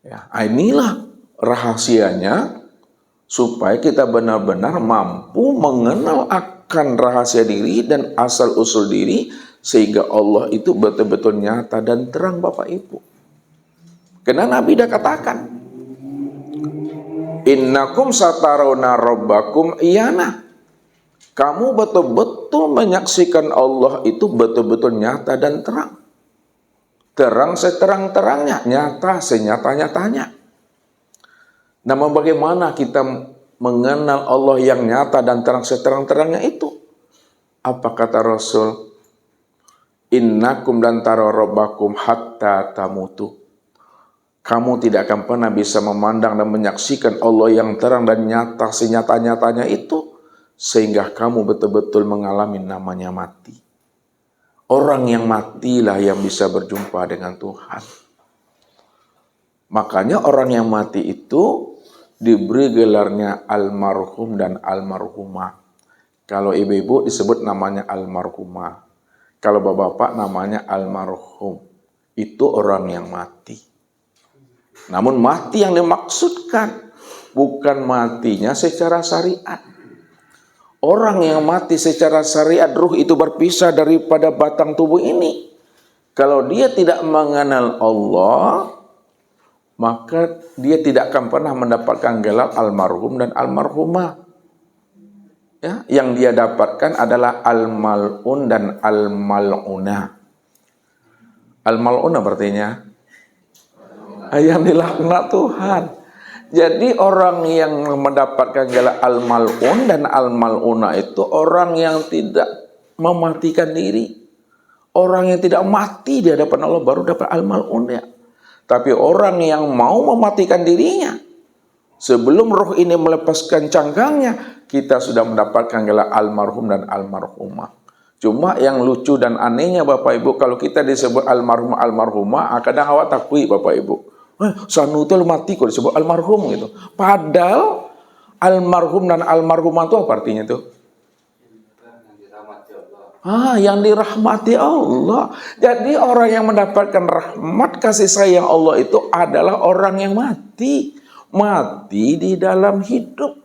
Ya, inilah rahasianya supaya kita benar-benar mampu mengenal akan rahasia diri dan asal-usul diri sehingga Allah itu betul-betul nyata dan terang Bapak Ibu. Karena Nabi dah katakan, innakum satarawna rabbakum iyana. Kamu betul-betul menyaksikan Allah itu betul-betul nyata dan terang. Terang seterang-terangnya, nyata senyata-nyatanya. Namun bagaimana kita mengenal Allah yang nyata dan terang seterang-terangnya itu? Apa kata Rasul? Innakum lan tara rabbakum hatta tamutu. Kamu tidak akan pernah bisa memandang dan menyaksikan Allah yang terang dan nyata senyata-nyatanya itu sehingga kamu betul-betul mengalami namanya mati. Orang yang matilah yang bisa berjumpa dengan Tuhan. Makanya orang yang mati itu diberi gelarnya almarhum dan almarhumah. Kalau ibu-ibu disebut namanya almarhumah. Kalau bapak-bapak namanya almarhum. Itu orang yang mati. Namun mati yang dimaksudkan bukan matinya secara syariat. Orang yang mati secara syariat, ruh itu berpisah daripada batang tubuh ini. Kalau dia tidak mengenal Allah, maka dia tidak akan pernah mendapatkan gelar almarhum dan almarhumah. Ya, yang dia dapatkan adalah al-mal'un dan al-mal'una. Al-mal'una artinya yang dilaknat Tuhan. Jadi orang yang mendapatkan gelar al-mal'un dan al-mal'una itu orang yang tidak mematikan diri. Orang yang tidak mati di hadapan Allah baru dapat al-mal'un ya. Tapi orang yang mau mematikan dirinya sebelum roh ini melepaskan cangkangnya, kita sudah mendapatkan gelar almarhum dan almarhumah. Cuma yang lucu dan anehnya Bapak Ibu, kalau kita disebut almarhum almarhumah, kadang awak takui Bapak Ibu. Sanu itu mati kok disebut almarhum gitu. Padahal almarhum dan almarhumah itu apa artinya itu? Yang dirahmati Allah. Jadi orang yang mendapatkan rahmat kasih sayang Allah itu adalah orang yang mati. Mati di dalam hidup.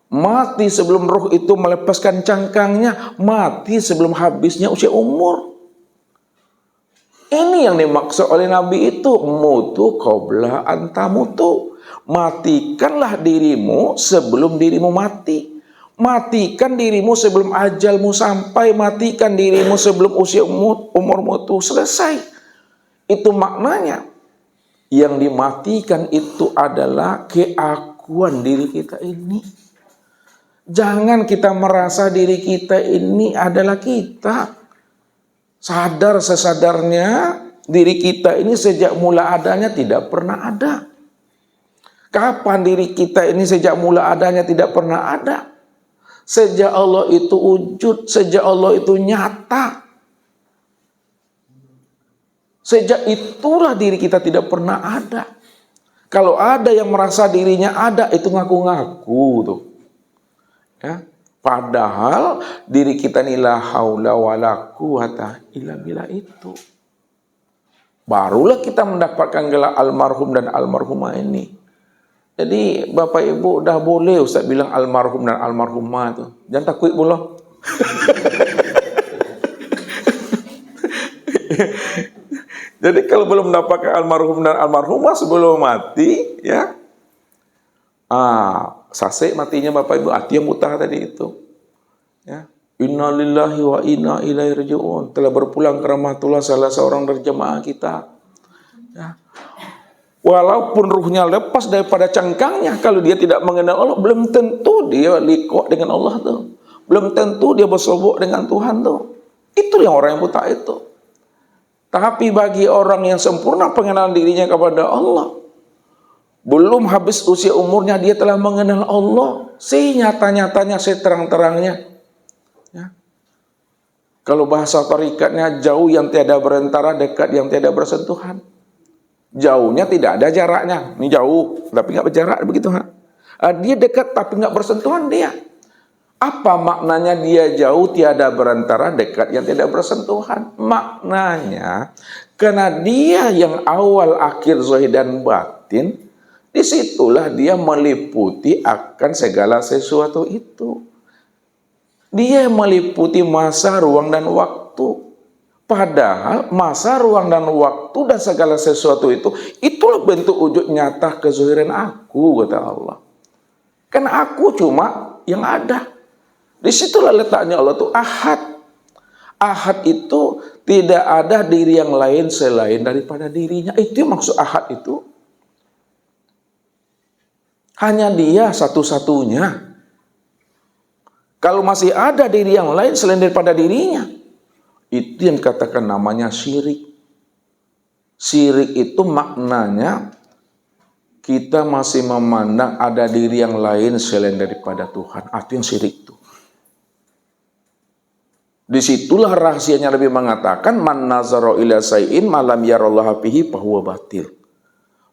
Mati sebelum roh itu melepaskan cangkangnya. Mati sebelum habisnya usia umur. Ini yang dimaksud oleh Nabi itu. Mutu qabla antamutu. Matikanlah dirimu sebelum dirimu mati. Matikan dirimu sebelum ajalmu sampai. Matikan dirimu sebelum usia umurmu itu selesai. Itu maknanya. Yang dimatikan itu adalah keakuan diri kita ini. Jangan kita merasa diri kita ini adalah kita. Sadar sesadarnya diri kita ini sejak mula adanya tidak pernah ada. Kapan diri kita ini sejak mula adanya tidak pernah ada? Sejak Allah itu wujud, sejak Allah itu nyata. Sejak itulah diri kita tidak pernah ada. Kalau ada yang merasa dirinya ada, itu ngaku-ngaku tuh. Ya. Padahal diri kita ini la haula wala quwata illa billah itu. Barulah kita mendapatkan gelar almarhum dan almarhumah ini. Jadi Bapak Ibu udah boleh Ustaz bilang almarhum dan almarhumah itu. Jangan takut pula. Jadi kalau belum mendapatkan almarhum dan almarhumah sebelum mati, ya, sasek matinya Bapak Ibu, hati yang buta tadi itu. Ya, inna lillahi wa inna ilaihi raji'un. Telah berpulang ke rahmatullah salah seorang dari jemaah kita. Ya. Walaupun ruhnya lepas daripada cangkangnya, kalau dia tidak mengenal Allah, belum tentu dia liqo dengan Allah tuh. Belum tentu dia bersobok dengan Tuhan tuh. Itu yang orang yang buta itu. Tapi bagi orang yang sempurna pengenalan dirinya kepada Allah, belum habis usia umurnya dia telah mengenal Allah senyata-nyatanya, seterang-terangnya. Ya. Kalau bahasa tarikatnya, jauh yang tiada berantara, dekat yang tiada bersentuhan. Jauhnya tidak ada jaraknya. Ini jauh, tapi nggak berjarak begitu. Dia dekat tapi nggak bersentuhan dia. Apa maknanya dia jauh tiada berantara, dekat yang tidak bersentuhan? Maknanya karena dia yang awal akhir zahir dan batin, disitulah dia meliputi akan segala sesuatu itu. Dia meliputi masa, ruang, dan waktu. Padahal masa, ruang, dan waktu dan segala sesuatu itu, itulah bentuk wujud nyata kezuhiran aku, kata Allah. Karena aku cuma yang ada. Disitulah letaknya Allah itu ahad. Ahad itu tidak ada diri yang lain selain daripada dirinya. Itu maksud ahad itu. Hanya dia satu-satunya. Kalau masih ada diri yang lain selain daripada dirinya, itu yang dikatakan namanya syirik. Syirik itu maknanya kita masih memandang ada diri yang lain selain daripada Tuhan. Itu yang syirik itu. Disitulah rahasianya Nabi mengatakan, man nazara ila say'in malam yarallaha fihi fahuwa batil.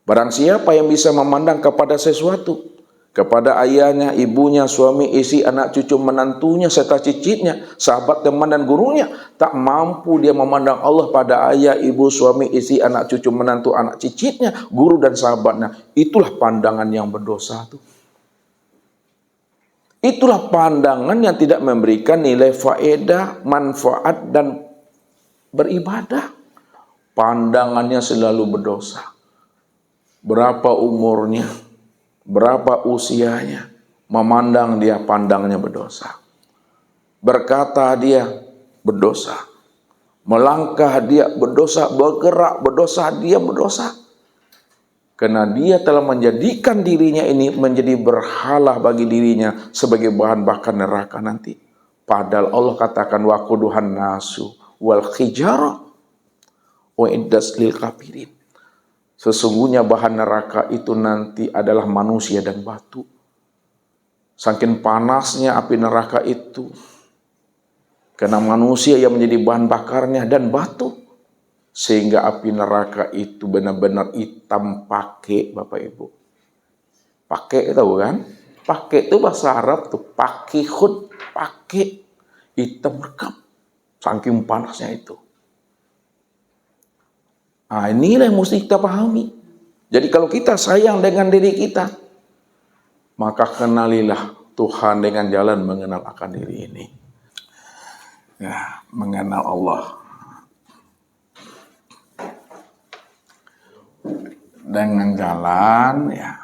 Barang siapa yang bisa memandang kepada sesuatu, kepada ayahnya, ibunya, suami, istri, anak, cucu, menantunya, serta cicitnya, sahabat, teman, dan gurunya, tak mampu dia memandang Allah pada ayah, ibu, suami, istri, anak, cucu, menantu, anak, cicitnya, guru, dan sahabatnya. Itulah pandangan yang berdosa itu. Itulah pandangan yang tidak memberikan nilai faedah, manfaat, dan beribadah. Pandangannya selalu berdosa. Berapa umurnya, berapa usianya, memandang dia pandangnya berdosa. Berkata dia berdosa. Melangkah dia berdosa, bergerak berdosa, dia berdosa. Karena dia telah menjadikan dirinya ini menjadi berhala bagi dirinya sebagai bahan bakar neraka nanti. Padahal Allah katakan waquduhan nasu wal hijarah wa iddas lil kafirin. Sesungguhnya bahan neraka itu nanti adalah manusia dan batu. Saking panasnya api neraka itu. Karena manusia yang menjadi bahan bakarnya dan batu. Sehingga api neraka itu benar-benar hitam pake, Bapak Ibu. Pake tahu kan? Pake itu bahasa Arab tuh, pakihud, pake, hitam rekam. Saking panasnya itu. Nah, inilah yang mesti kita pahami. Jadi kalau kita sayang dengan diri kita, maka kenalilah Tuhan dengan jalan mengenal akan diri ini. Ya, mengenal Allah. Dengan jalan ya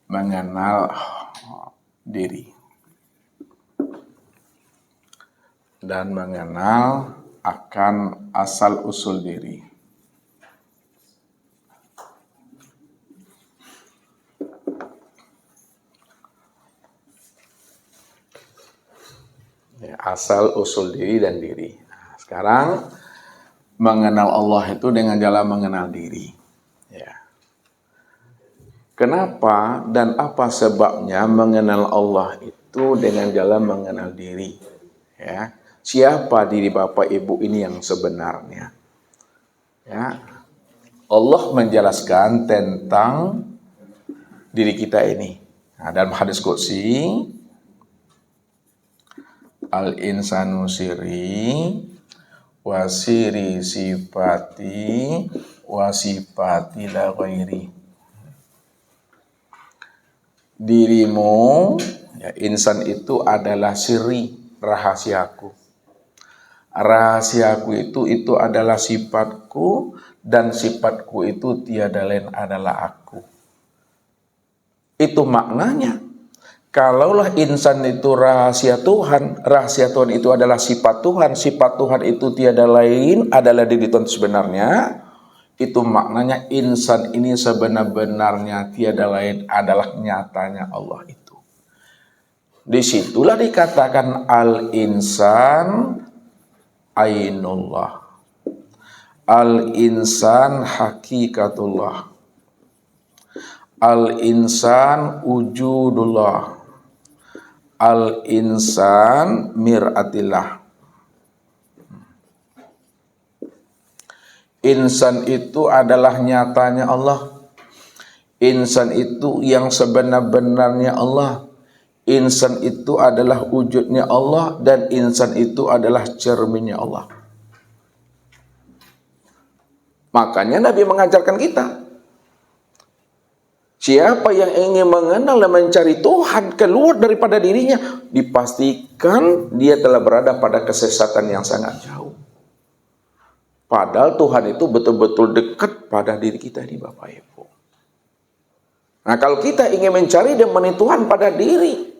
mengenal diri. Dan mengenal akan asal usul diri. Ya, asal usul diri dan diri. Nah, sekarang mengenal Allah itu dengan jalan mengenal diri. Ya. Kenapa dan apa sebabnya mengenal Allah itu dengan jalan mengenal diri? Ya. Siapa diri Bapak Ibu ini yang sebenarnya? Ya. Allah menjelaskan tentang diri kita ini. Nah, dalam hadis qudsi, al-insanu siri wasiri sifati wasifati la ghairi. Dirimu, ya, insan itu adalah siri, rahasiaku. Rahasiaku itu adalah sifatku, dan sifatku itu tiada lain adalah aku. Itu maknanya. Kalaulah insan itu rahasia Tuhan itu adalah sifat Tuhan itu tiada lain adalah diri Tuhan sebenarnya, itu maknanya insan ini sebenar-benarnya tiada lain adalah nyatanya Allah itu. Disitulah dikatakan al-insan ainullah. Al-insan hakikatullah. Al-insan wujudullah. Al-insan mir'atillah. Insan itu adalah nyatanya Allah. Insan itu yang sebenar-benarnya Allah. Insan itu adalah wujudnya Allah dan insan itu adalah cerminnya Allah. Makanya Nabi mengajarkan kita, siapa yang ingin mengenal dan mencari Tuhan keluar daripada dirinya, dipastikan dia telah berada pada kesesatan yang sangat jauh. Padahal Tuhan itu betul-betul dekat pada diri kita ini, Bapak Ibu. Nah, kalau kita ingin mencari dan menemui Tuhan pada diri,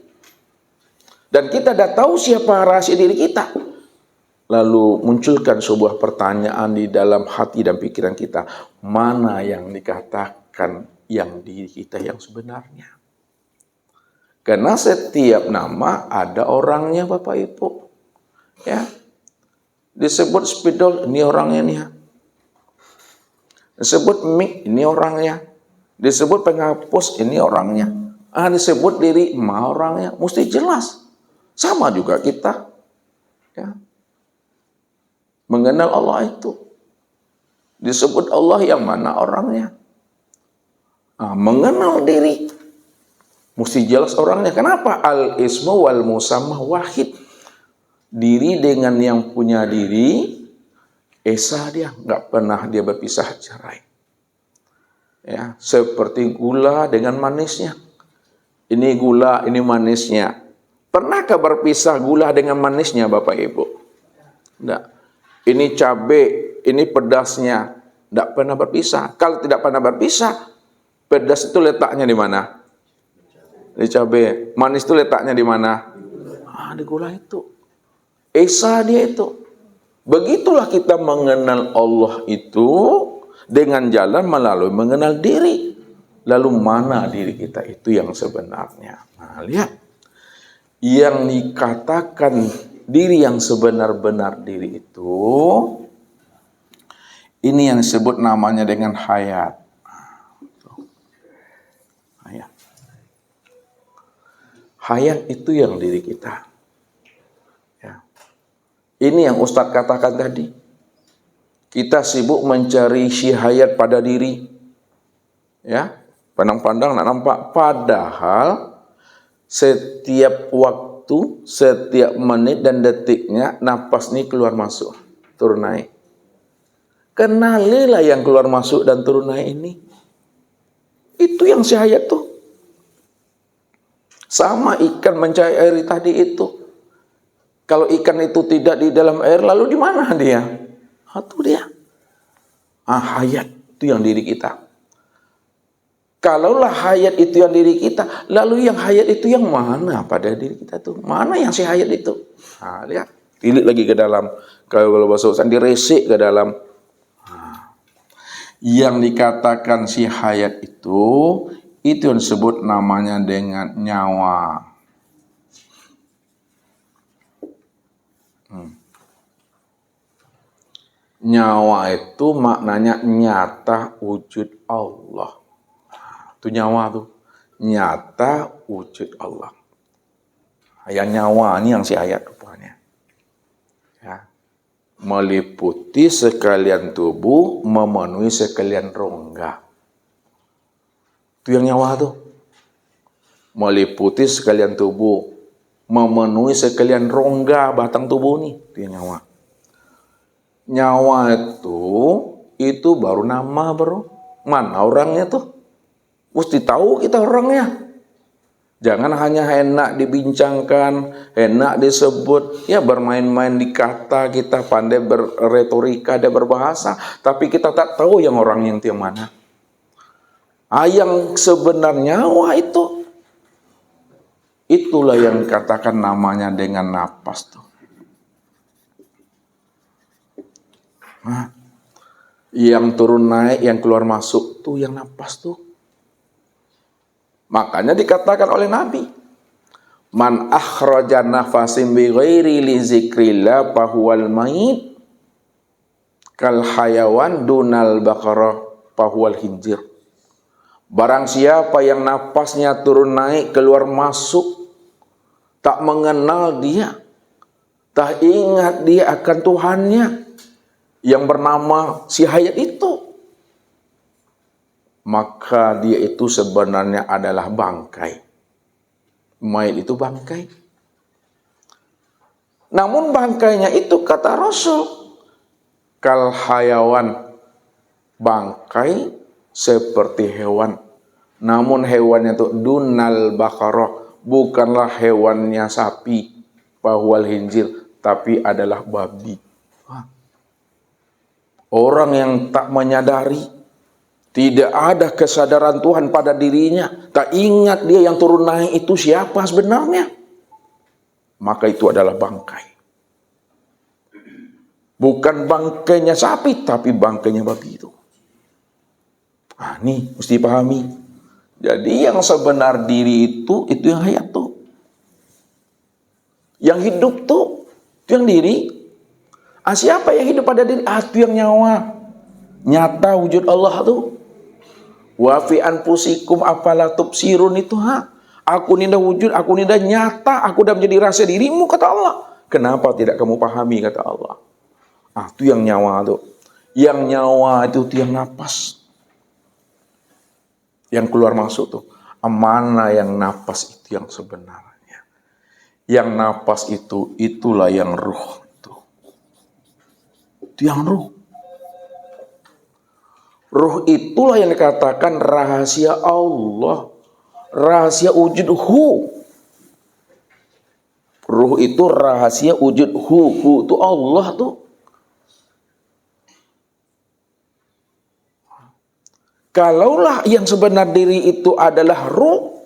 dan kita dah tahu siapa rahasia diri kita, lalu munculkan sebuah pertanyaan di dalam hati dan pikiran kita, mana yang dikatakan yang diri kita yang sebenarnya? Karena setiap nama ada orangnya, Bapak Ibu. Ya. Disebut spidol, ini orangnya nih. Disebut mic, ini orangnya. Disebut penghapus, ini orangnya. Disebut diri, orangnya. Mesti jelas. Sama juga kita. Ya. Mengenal Allah itu. Disebut Allah yang mana orangnya. Mengenal diri. Mesti jelas orangnya. Kenapa? Al-ismu wal musammah wahid. Diri dengan yang punya diri, esa dia, nggak pernah dia berpisah cerai. Ya, seperti gula dengan manisnya. Ini gula, ini manisnya. Pernahkah berpisah gula dengan manisnya, Bapak Ibu? Nggak. Ini cabai, ini pedasnya, nggak pernah berpisah. Kalau tidak pernah berpisah, pedas itu letaknya di mana? Di cabai. Manis itu letaknya di mana? Di gula itu. Esa dia itu. Begitulah kita mengenal Allah itu dengan jalan melalui mengenal diri. Lalu mana diri kita itu yang sebenarnya? Nah, lihat. Yang dikatakan diri yang sebenar-benar diri itu, ini yang disebut namanya dengan hayat. Hayat. Hayat itu yang diri kita. Ini yang Ustadz katakan tadi. Kita sibuk mencari syihayat pada diri. Ya, pandang-pandang nak nampak. Padahal setiap waktu, setiap menit dan detiknya, napas ini keluar masuk, turun naik. Kenalilah yang keluar masuk dan turun naik ini. Itu yang syihayat tuh. Sama ikan mencari air tadi itu. Kalau ikan itu tidak di dalam air, lalu di mana dia? Itu dia. Hayat itu yang diri kita. Kalaulah hayat itu yang diri kita, lalu yang hayat itu yang mana pada diri kita tuh? Mana yang si hayat itu? Lihat, tilik lagi ke dalam. Kalau bahasa Usan diresik ke dalam. Yang dikatakan si hayat itu yang disebut namanya dengan nyawa. Nyawa itu maknanya nyata wujud Allah. Itu nyawa tuh. Nyata wujud Allah. Yang nyawa ini yang si ayat rupanya. Ya. Meliputi sekalian tubuh, memenuhi sekalian rongga. Itu yang nyawa tuh. Meliputi sekalian tubuh, memenuhi sekalian rongga batang tubuh nih. Itu yang nyawa. Nyawa itu baru nama, bro. Mana orangnya tuh? Mesti tahu kita orangnya. Jangan hanya enak dibincangkan, enak disebut, ya bermain-main di kata, kita pandai berretorika dan berbahasa, tapi kita tak tahu yang orang yang tiang mana. Yang sebenarnya nyawa itu, itulah yang katakan namanya dengan napas tuh. Yang turun naik, yang keluar masuk tuh yang napas tuh. Makanya dikatakan oleh Nabi, man akhraja nafasin bi ghairi li zikrillah fahuwal mayit kal hayawan dunal baqarah fahuwal hinjir. Barang siapa yang napasnya turun naik keluar masuk, tak mengenal dia, tak ingat dia akan Tuhannya yang bernama si hayat itu, maka dia itu sebenarnya adalah bangkai. Mayit itu bangkai. Namun bangkainya itu kata Rasul, kal hayawan, bangkai seperti hewan. Namun hewannya itu dunal baqarah, bukanlah hewannya sapi, bahwal hinzir, tapi adalah babi. Orang yang tak menyadari, tidak ada kesadaran Tuhan pada dirinya, tak ingat dia yang turun naik itu siapa sebenarnya, maka itu adalah bangkai. Bukan bangkainya sapi, tapi bangkainya babi itu. Nih mesti pahami. Jadi yang sebenar diri itu yang hayat tuh. Yang hidup tuh, itu yang diri. Siapa yang hidup pada diri? Itu yang nyawa. Nyata wujud Allah tuh. Wa fi anfusikum afala tubsirun itu Aku ini dah wujud, aku ini dah nyata, aku dah menjadi rasa dirimu, kata Allah. Kenapa tidak kamu pahami, kata Allah. Itu yang nyawa tuh. Yang nyawa itu yang napas. Yang keluar masuk tuh. Mana yang napas itu yang sebenarnya. Yang napas itu, itulah yang ruh. Itu yang ruh. Ruh itulah yang dikatakan rahasia Allah. Rahasia wujud hu. Ruh itu rahasia wujud hu. Hu itu Allah tuh. Kalaulah yang sebenar diri itu adalah ruh,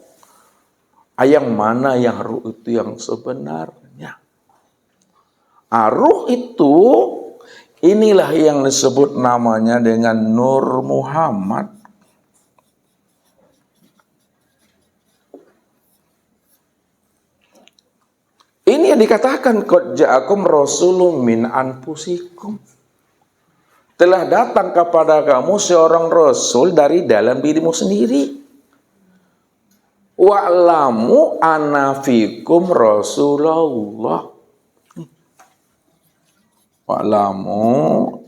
yang mana yang ruh itu yang sebenarnya? Ruh itu, inilah yang disebut namanya dengan Nur Muhammad. Ini yang dikatakan qad ja'akum rasulun min anfusikum. Telah datang kepada kamu seorang rasul dari dalam dirimu sendiri. Wa'lamu anna fikum Rasulullah. Wa'lamu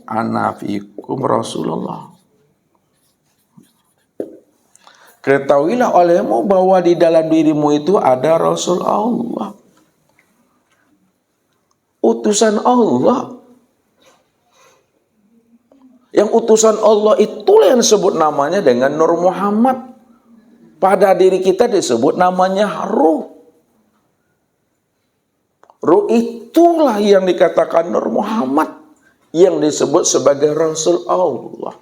anna fikum Rasulullah. Ketahuilah olehmu bahwa di dalam dirimu itu ada Rasul Allah. Utusan Allah. Yang utusan Allah itulah yang disebut namanya dengan Nur Muhammad. Pada diri kita disebut namanya ruh. Ruh itulah yang dikatakan Nur Muhammad. Yang disebut sebagai Rasul Allah.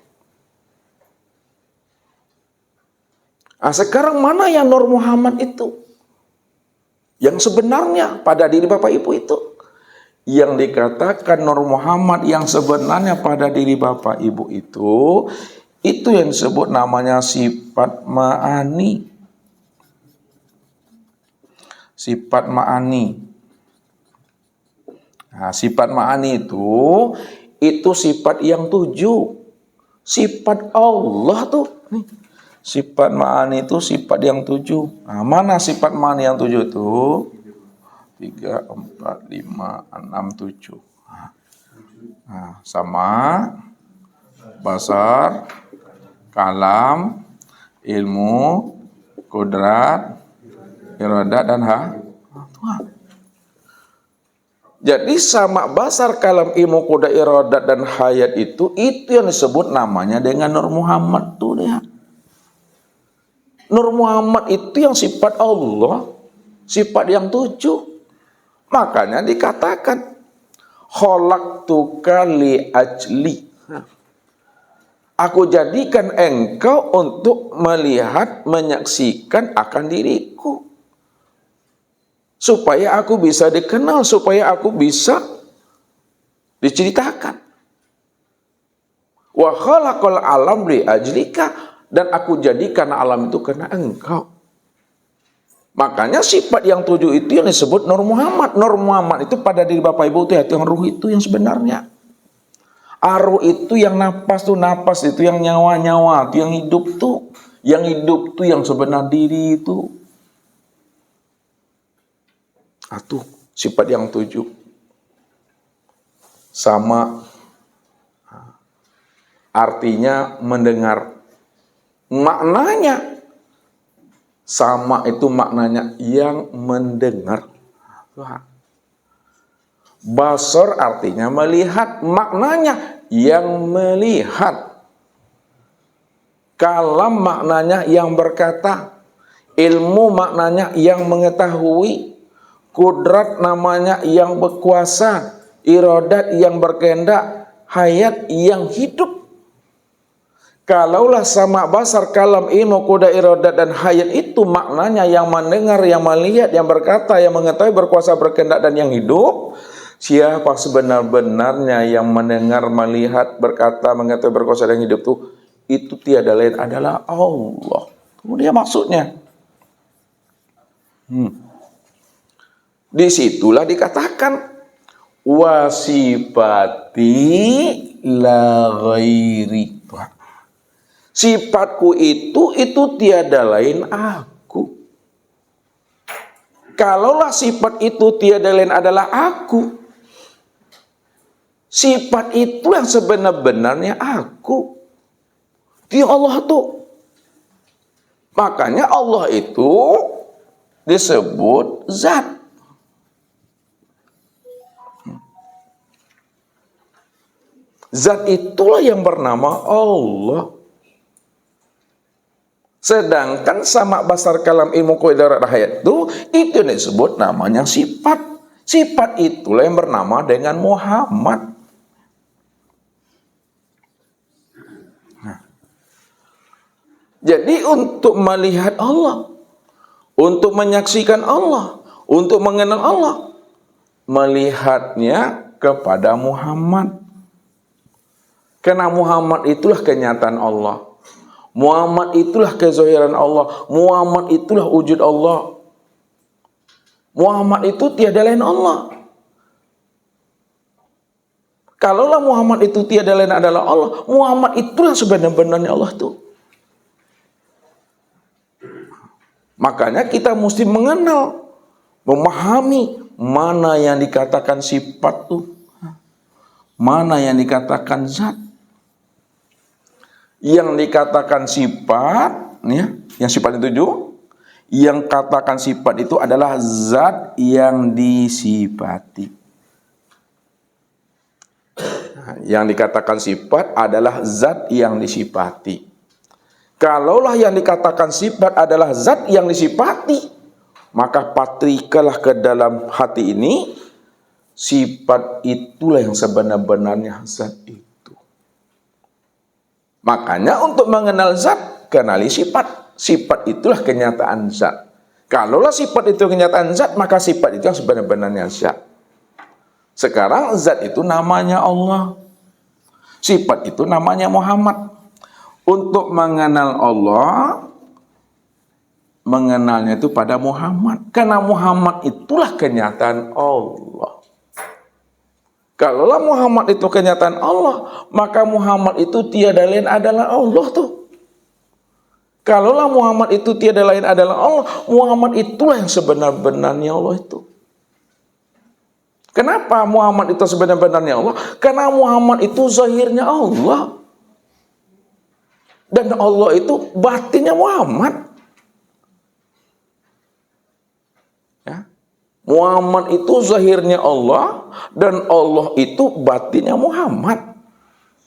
Sekarang mana yang Nur Muhammad itu? Yang sebenarnya pada diri Bapak Ibu itu. Yang dikatakan Nur Muhammad yang sebenarnya pada diri Bapak Ibu itu yang disebut namanya sifat ma'ani. Sifat ma'ani. Sifat ma'ani itu sifat yang 7. Sifat Allah tuh. Sifat ma'ani itu sifat yang 7. Mana sifat ma'ani yang 7 itu? 3, 4, 5, 6, 7. Sama basar, kalam, ilmu, kudrat, iradat, dan Jadi sama basar, kalam, ilmu, kudrat, iradat, dan hayat itu yang disebut namanya dengan Nur Muhammad tuh dia. Nur Muhammad itu yang sifat Allah, sifat yang 7. Makanya dikatakan khalaqtuka li ajli. Aku jadikan engkau untuk melihat, menyaksikan akan diriku. Supaya aku bisa dikenal, supaya aku bisa diceritakan. Wa khalaqal alam li ajlika, dan aku jadikan alam itu karena engkau. Makanya sifat yang 7 itu yang disebut Nur Muhammad. Nur Muhammad itu pada diri Bapak Ibu itu yang ruh itu yang sebenarnya. Ruh itu yang napas itu yang nyawa itu yang hidup tuh. Yang hidup tuh yang sebenar diri itu. Tuh sifat yang 7. Sama artinya mendengar. Maknanya Sama itu maknanya yang mendengar. Basar artinya melihat, maknanya yang melihat. Kalam maknanya yang berkata. Ilmu maknanya yang mengetahui. Kudrat namanya yang berkuasa. Iradat yang berkehendak. Hayat yang hidup. Kalaulah sama basar, kalam, ilmu, kudrat, iradat, dan hayat itu maknanya yang mendengar, yang melihat, yang berkata, yang mengetahui, berkuasa, berkehendak, dan yang hidup. Siapa sebenar-benarnya yang mendengar, melihat, berkata, mengetahui, berkuasa, dan hidup itu tiada lain adalah Allah. Kemudian maksudnya. Disitulah dikatakan wasifati la ghairi. Sifatku itu tiada lain aku. Kalaulah sifat itu tiada lain adalah aku, sifat itu yang sebenar-benarnya aku. Dia Allah tuh. Makanya Allah itu disebut zat. Zat itulah yang bernama Allah. Sedangkan sama basar, kalam, ilmu, kudrat, hayat itu disebut namanya sifat. Sifat itulah yang bernama dengan Muhammad. Jadi untuk melihat Allah, untuk menyaksikan Allah, untuk mengenal Allah, melihatnya kepada Muhammad. Karena Muhammad itulah kenyataan Allah. Muhammad itulah kezahiran Allah. Muhammad itulah wujud Allah. Muhammad itu tiada lain Allah. Kalaulah Muhammad itu tiada lain adalah Allah, Muhammad itulah sebenar-benarnya Allah itu. Makanya kita mesti mengenal, memahami mana yang dikatakan sifat itu, mana yang dikatakan zat. Yang dikatakan sifat, ya, yang sifat itu yang katakan sifat itu adalah zat yang disifati. Yang dikatakan sifat adalah zat yang disifati. Kalaulah yang dikatakan sifat adalah zat yang disifati, maka patrikalah ke dalam hati ini, sifat itulah yang sebenar-benarnya zat itu. Makanya untuk mengenal zat, kenali sifat. Sifat itulah kenyataan zat. Kalaulah sifat itu kenyataan zat, maka sifat itu yang sebenar-benarnya zat. Sekarang zat itu namanya Allah. Sifat itu namanya Muhammad. Untuk mengenal Allah, mengenalnya itu pada Muhammad. Karena Muhammad itulah kenyataan Allah. Kalaulah Muhammad itu kenyataan Allah, maka Muhammad itu tiada lain adalah Allah tuh. Kalaulah Muhammad itu tiada lain adalah Allah, Muhammad itulah yang sebenar-benarnya Allah itu. Kenapa Muhammad itu sebenar-benarnya Allah? Karena Muhammad itu zahirnya Allah. Dan Allah itu batinnya Muhammad. Ya. Muhammad itu zahirnya Allah, dan Allah itu batinnya Muhammad.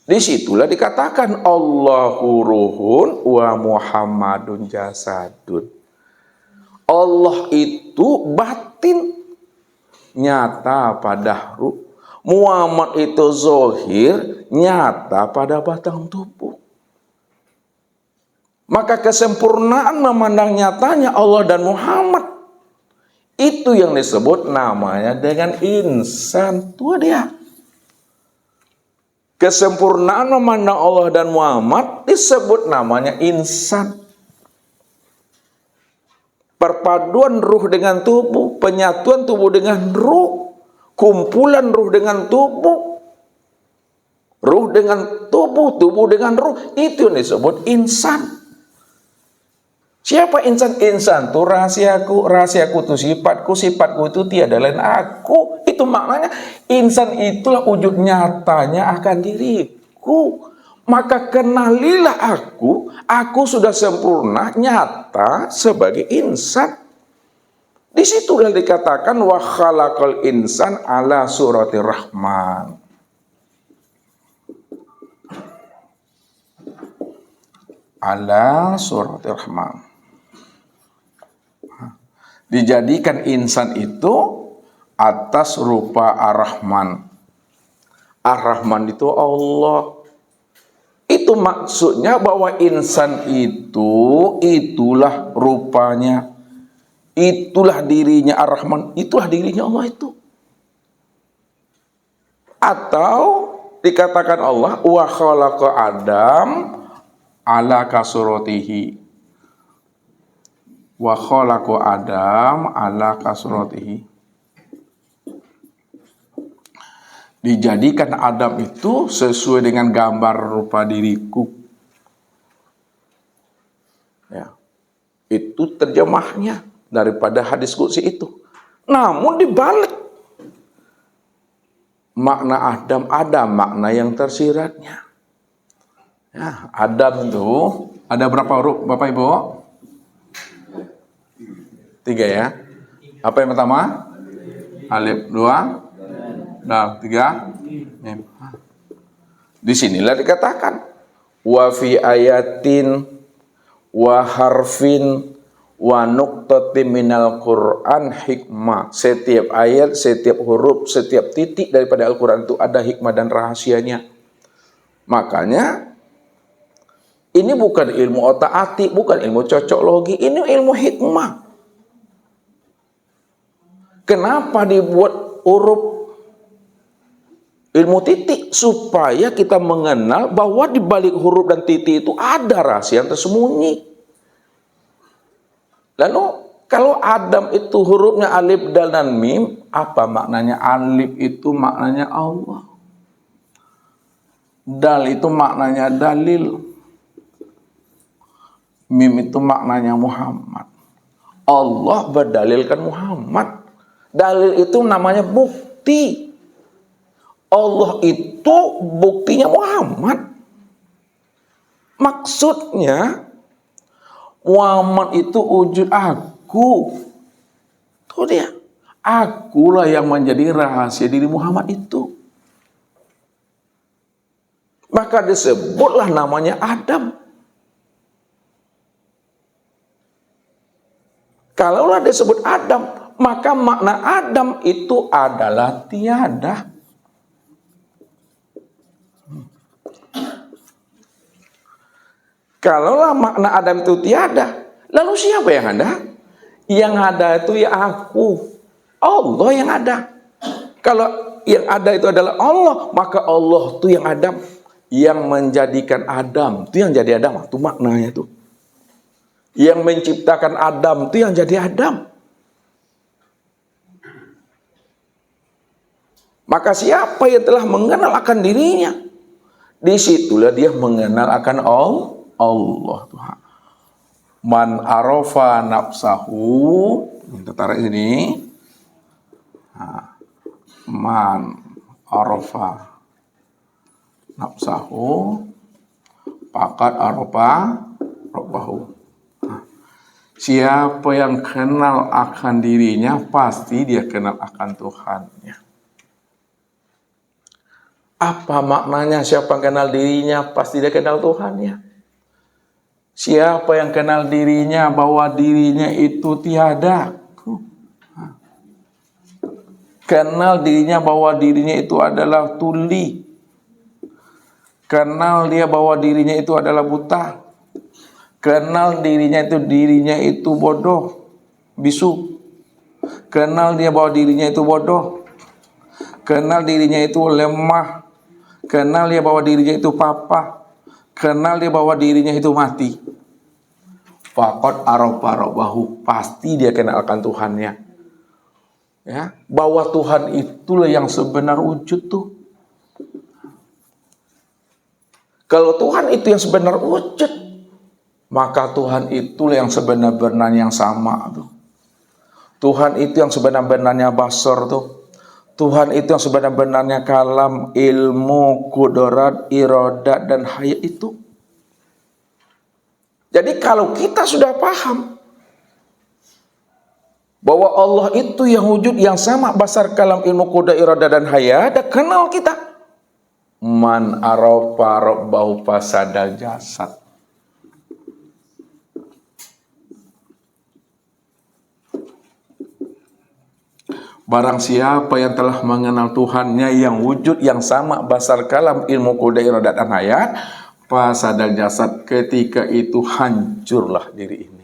Disitulah dikatakan Allahu ruhun wa Muhammadun jasadun. Allah itu batin, nyata pada ruh. Muhammad itu zahir, nyata pada batang tubuh. Maka kesempurnaan memandang nyatanya Allah dan Muhammad, itu yang disebut namanya dengan insan. Itu dia. Kesempurnaan memandang Allah dan Muhammad disebut namanya insan. Perpaduan ruh dengan tubuh, penyatuan tubuh dengan ruh, kumpulan ruh dengan tubuh, ruh dengan tubuh, tubuh dengan ruh, itu yang disebut insan. Siapa insan? Insan itu rahasiaku, rahasiaku itu sifatku, sifatku itu tiada lain aku. Itu maknanya insan itulah wujud nyatanya akan diriku. Maka kenalilah aku sudah sempurna, nyata sebagai insan. Disitulah dikatakan wa khalaqal insan ala surati rahman. Ala surati rahman. Dijadikan insan itu atas rupa ar-Rahman. Ar-Rahman itu Allah. Itu maksudnya bahwa insan itulah rupanya. Itulah dirinya ar-Rahman, itulah dirinya Allah itu. Atau dikatakan Allah wa khalaqa Adam ala kasuratihi. Wa khalaqa Adam ala kasuratihi. Dijadikan Adam itu sesuai dengan gambar rupa diriku. Ya. Itu terjemahnya daripada hadis qudsi itu. Namun dibalik, makna Adam ada makna yang tersiratnya. Ya, Adam itu ada berapa huruf Bapak Ibu? 3 ya. Apa yang pertama? Alif. 2 Dal. 3 Mim. Di sinilah dikatakan wa fi ayatin wa harfin wa nuqtatin minal Qur'an hikmah. Setiap ayat, setiap huruf, setiap titik daripada Al-Quran itu ada hikmah dan rahasianya. Makanya ini bukan ilmu otak-atik, bukan ilmu cocok logi, ini ilmu hikmah. Kenapa dibuat huruf ilmu titik? Supaya kita mengenal bahwa di balik huruf dan titik itu ada rahasia yang tersembunyi. Lalu kalau Adam itu hurufnya alif, dal, dan mim, apa maknanya? Alif itu maknanya Allah. Dal itu maknanya dalil. Mim itu maknanya Muhammad. Allah berdalilkan Muhammad. Dalil itu namanya bukti. Allah itu buktinya Muhammad. Maksudnya Muhammad itu wujud aku. Tuh dia. Akulah yang menjadi rahasia diri Muhammad itu. Maka disebutlah namanya Adam. Kalaulah disebut Adam, maka makna Adam itu adalah tiada. Kalaulah makna Adam itu tiada, lalu siapa yang ada? Yang ada itu ya aku. Allah yang ada. Kalau yang ada itu adalah Allah, maka Allah itu yang Adam. Yang menjadikan Adam, itu yang jadi Adam. Itu maknanya itu. Yang menciptakan Adam, itu yang jadi Adam. Maka siapa yang telah mengenal akan dirinya, disitulah dia mengenal akan Allah Tuhan. Man arafa nafsahu, kita tarik sini. Man arafa nafsahu faqad arafa rabbahu. Siapa yang kenal akan dirinya, pasti dia kenal akan Tuhannya. Apa maknanya siapa yang kenal dirinya, pasti dia kenal Tuhannya? Siapa yang kenal dirinya bahwa dirinya itu tiada? Kenal dirinya bahwa dirinya itu adalah tuli. Kenal dia bahwa dirinya itu adalah buta. Kenal dirinya itu bodoh, bisu. Kenal dia bahwa dirinya itu bodoh. Kenal dirinya itu lemah. Kenal dia bahwa dirinya itu papa. Kenal dia bahwa dirinya itu mati. Faqad arafa rabbahu, pasti dia kenal akan Tuhannya. Ya, bahwa Tuhan itulah yang sebenar wujud tuh. Kalau Tuhan itu yang sebenar wujud, maka Tuhan itulah yang sebenar-benarnya yang sama tuh. Tuhan itu yang sebenar-benarnya basar tuh. Tuhan itu yang sebenar-benarnya kalam, ilmu, kudorat, irodat, dan hayat itu. Jadi kalau kita sudah paham bahwa Allah itu yang wujud yang sama, basar, kalam, ilmu, kudorat, irodat, dan hayat, dan kenal kita. Man arafa rabbahu fasadal jasad. Barang siapa yang telah mengenal Tuhannya yang wujud yang sama, basar, kalam, ilmu, kudorat, irodat, dan hayat, fasadal jasad, ketika itu hancurlah diri ini.